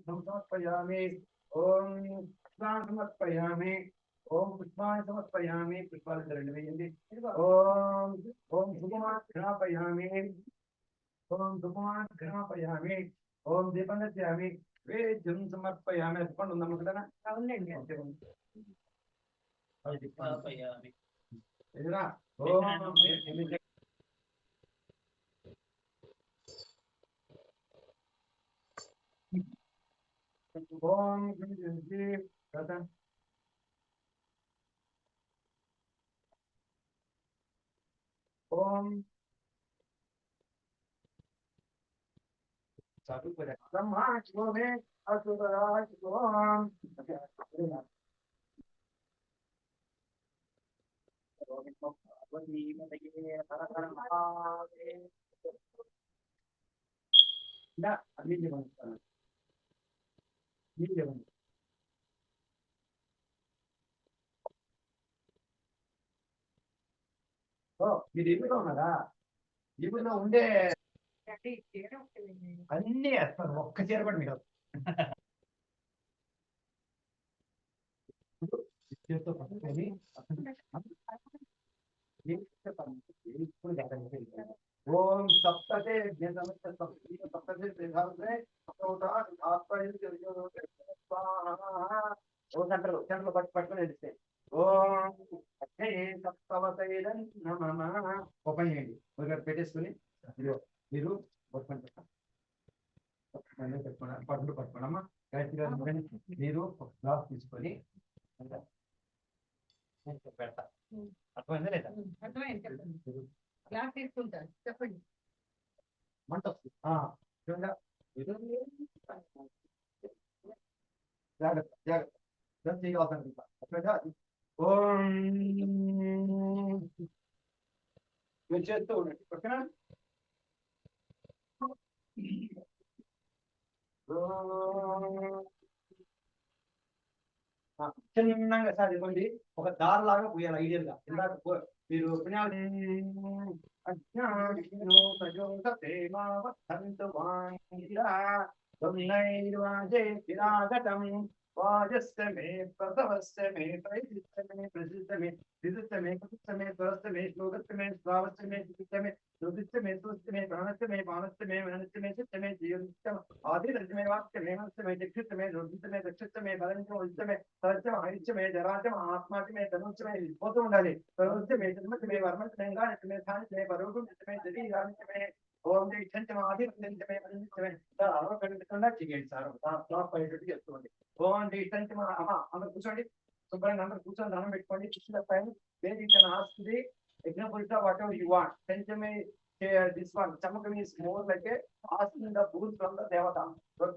समर्पयामि ओम पुष्पान् समर्पयामि ओम पुष्पान् समर्पयामि पुष्पान् वेयंడి ओम ओम धूपमान् घ्रापयामि ओम धूपमान् घ्रापयामि ओम दीपं दर्शयामि वेद्यं समर्पयामि అర్పణ ఉందా మనకన్నా అవునండి అది घ्रापयामि ఎదురా ఓం ओम ओम ब्रह्मा शिवो में असुराज ओम अभी మీరు ఎప్పుడు ఉన్నారా ఇప్పుడు ఉండే అన్ని వేస్తారు ఒక్క చీర కూడా మీరు చేతితో పట్టుకొని ओम सप्तते सप्तते సెంటర్ పట్టుకొని వెళ్తే ఓం సప్తవతైలం నమః ఓపెన్ చేయండి ఒకటి పెట్టేసుకుని మీరు పట్టుకోండి మీరు గ్లాస్ తీసుకొని పెడతా అర్థమైందా లేదా క్లాస్ తీసుకుంటారు చెప్పండి మంట జాగ్రత్త జాగ్రత్త చేయాల్సిన ఓం మీరు చేస్తూ ఉండండి ఓకేనా చిన్నగా సార్ ఇవ్వండి ఒక దారిలాగా పోయాలి ఐడియల్ గా ఇందాక మీరు वाजस्य मे प्रथमस्य मे प्रैदिस्य मे प्रसिद्ध मे विदित्य मे कुत्स्य मे स्वरस्य मे श्लोकस्य मे श्रावस्य मे विदित्य मे ज्योतिष्य मे सुस्य मे प्राणस्य मे पानस्य मे मनस्य मे चित्त मे जीवस्य आदिरस्य मे वाक्य मे मनस्य मे चक्षुस्य मे ज्योतिष्य मे दक्षस्य मे बलस्य उच्च मे सहस्य हरिच्य मे जराच्य आत्माच्य मे धनुच्य मे పోతూ ఉండాలి ప్రవృత్తి మే జన్మతి మే వర్మతి మే గానతి మే స్థానితి మే పరోగం మే శరీరానికి మే ఓం క్షంచమ ఆదిత్యంత మే పరిమితి మే అరవకుండా చేయండి సార్ టాప్ అయ్యేటట్టు చేస్తుంది ఓం క్షంచమ అమ్మ అందరు కూర్చోండి శుభ్రంగా అందరు కూర్చొని దండం పెట్టుకోండి కృష్ణ పైన వేదికను ఆస్తుంది యజ్ఞపురుష వాట్ ఎవర్ యు వాంట్ క్షంచమే this one చమకం is more like a asking the boon from the devata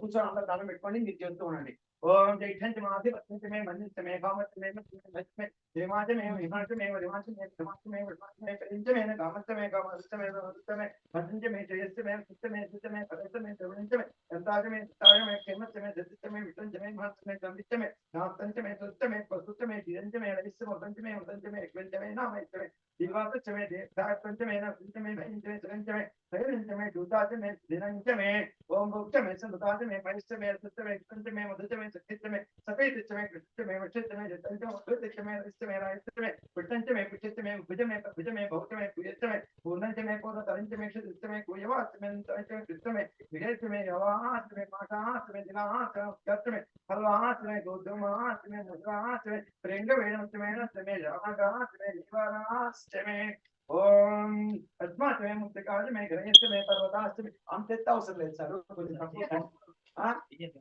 కూర్చొని అందరు దండం పెట్టుకోండి మీరు చేస్తూ ఉండండి ओम जैठंच माधि वसंत में मनित में कामत में मत में देवाच में हिमाच में रिमाच में धमाच में वटमाच में परिंच में कामत में कामत में वसंत में वसंत में जयस में सुत में सुत में परस में द्रवणच में संताज में ताज में केमत में दत्त में विटंच में महत में गंविच में नापंच में सुत में पसुत में जिरंच में रविस वदंच में वदंच में एकवंच में नामच में दिवाच में देवताच में ना सुत में भंच में सरंच में सरंच में दूताच में दिनंच में ओम भुक्त में संताज में परिश्च में सुत में एकवंच में वदंच में सत्य में सफेद में कृष्ण में वृषित में जतंच में अद्वैत में रिष्ट में रायत में विटंच में पुचित में भुज में भौत में कुयत में पूर्णंच में पूर्ण तरंच में शिष्ट में कुयवास में तरंच में कृष्ण में विदेश में यवास में मासास में दिनास में उत्कर्ष में फलवास में गोधूमास में मुद्रास में प्रेंग वेणस में नस में रागास में निवारास में ओम अस्मात् में मुक्तिकाल में ग्रहस्थ में पर्वतास में हम तेता అవసరం లేదు సార్ కొంచెం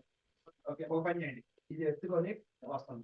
ఓకే ఓపెన్ చేయండి ఇది ఎత్తుకొని వస్తాను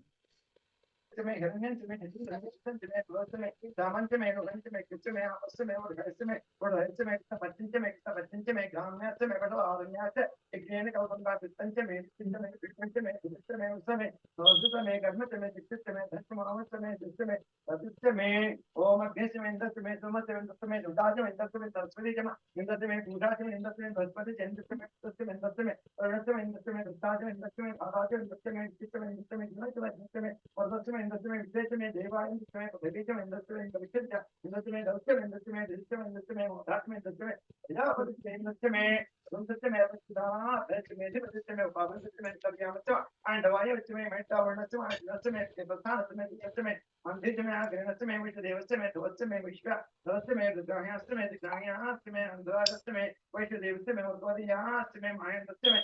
में हिरण्यंच में हिरण्यंच में प्लस में दामंच में रोहंच में किच में आपस में और घरच में और हरच में बच्चंच में ग्राम्यच में बड़ो आरण्याच यज्ञेन कौतुका पित्तंच में पित्तंच में पित्तंच में पित्त में उस में रोजुत में गर्मच में चित्त में धर्म मामच में चित्त में प्रतिच्च में ओम अग्निश में इंद्रच में सुमच में इंद्रच में दुदाच में इंद्रच में सरस्वती जमा इंद्रच में पूजाच में इंद्रच में बृहस्पति इंद्रच में इंद्रच में इंद्रच में अरुणच में इंद्रच में दुदाच में इंद्रच में आकाश में इंद्रच में चित्त में इंद्रच में इंद्रच में और में इंद्रच में विदेश में देवाय इंद्रच में प्रदेश में इंद्रच में विचित्र इंद्रच में दौत्य में इंद्रच में दृश्य में इंद्रच में मोधात में इंद्रच में प्रजापति इंद्रच में सत्यमे अवचिदा सत्यमे सत्यमे उपावं सत्यमे सत्यामच आंडवाय सत्यमे मैतावर्णस्य सत्यमे प्रधान सत्यमे सत्यमे मंदिरमे आग्रहणस्य विष्णुदेवस्य धवस्य विश्व धवस्य रुद्रायस्य दिग्रायस्य अंधराजस्य वैष्णुदेवस्य उत्पदीयस्य मायन्दस्य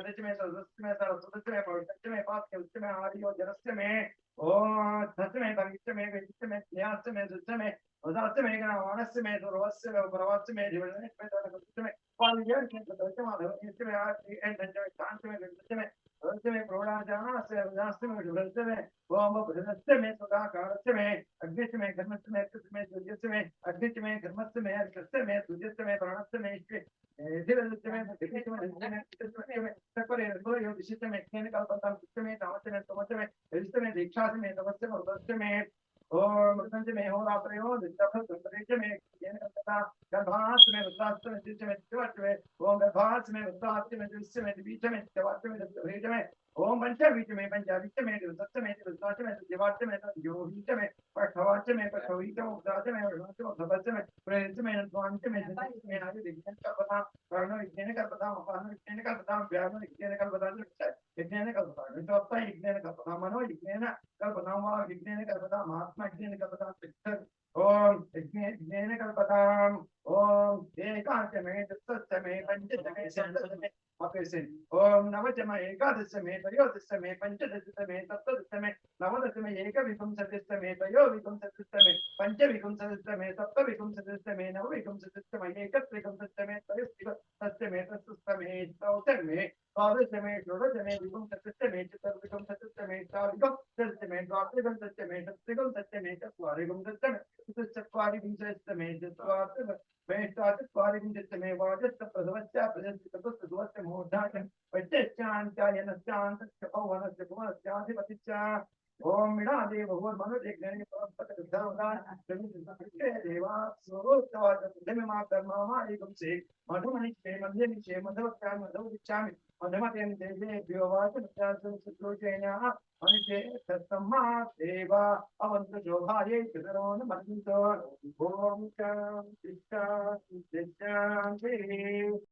सत्यमे सत्यमे सरस्वतस्य पवित्रस्य पात्रस्य आर्यो जनस्य ओम सत्यमे पवित्रमे विष्णुमे ज्ञानस्य सत्यमे उदास्य में वाणस्य में दुर्वस्य में प्रवास्य में जीवन में क्वालियर के दर्शन माधव इसमें आज एंड एंजॉय शांति में गणपति में भविष्य में प्रोड़ा जाना से उदास्य में भविष्य में ओम भविष्य में सदा कारस्य में अग्निश में धर्मस्य में कृष्ण में सूर्यस्य में अग्निश में धर्मस्य में कृष्ण में सूर्यस्य में प्राणस्य में इसके धीरस्य में दिग्निश में धर्मस्य में सकरे दो यो विशिष्ट में ज्ञान कल्पता कृष्ण में तामस्य में तमस्य में विशिष्ट में दीक्षा में तमस्य में उदस्य में ओम मृतंज में हो रात्रियो दिशा संतरिच में ज्ञान कल्पता गर्भास में रुद्रास्त्र में दिव्य में दिवाच में ओम गर्भास में रुद्रास्त्र में दिव्य में बीच में दिवाच में दिव्य में ओम पंचवीच में पंचावीच में सत्य में रुद्रास्त्र में दिवाच में योहीच में पठवाच में पठवीच में उद्राच में उद्राच में भवच में प्रेत में स्वांच में में आदि विज्ञान का पता कर्ण विज्ञान का पता अपान विज्ञान का पता व्यान विज्ञान का पता विज्ञान का पता विज्ञान विज्ञान का पता मनो विज्ञान का पता वा विज्ञान का पता महात्मा विज्ञान का पता ओम विज्ञान का पता ओम एकांत में सत्य में पंचदश में सप्तदश में अपेक्षित ओम नवच में एकादश में त्रयोदश में पंचदश में सप्तदश में नवदश में एक विपुंसदश में त्रयो विपुंसदश में पंच विपुंसदश में सप्त विपुंसदश में नव विपुंसदश में एक विपुंसदश में त्रयोदश में तत्सुस्त में चौथर में द्वादश में षोडश में विपुंसदश में चतुर्विपुंसदश में चारिपुंसदश में द्वात्रिपुंसदश में सप्तविपुंसदश में चत्वारिपुंसदश में चत्वारिपुंसदश में चत्वारि वेष्टाचत्वारिंशत्तमे वाजस्य प्रथमस्य प्रजस्य मूर्धाचं वैश्चान्त्यायनश्चान्तस्य पौवनस्य भुवनस्याधिपतिश्च ओम मीणादे भगवन्मनुज्ञाने परमपदविद्यावदान देवा स्वरूपतवादमामा एकं से मधुमनिषे मध्यनिषे मधवत्यां मधुविच्छामि मधुमतेन देवेभ्यो वाचनस्यासं सुश्रूचेनः मनुष्ये सत्तम्मा देवा अवन्तु शोभायै पितरोन् मन्तो ओम शांति शांति शांति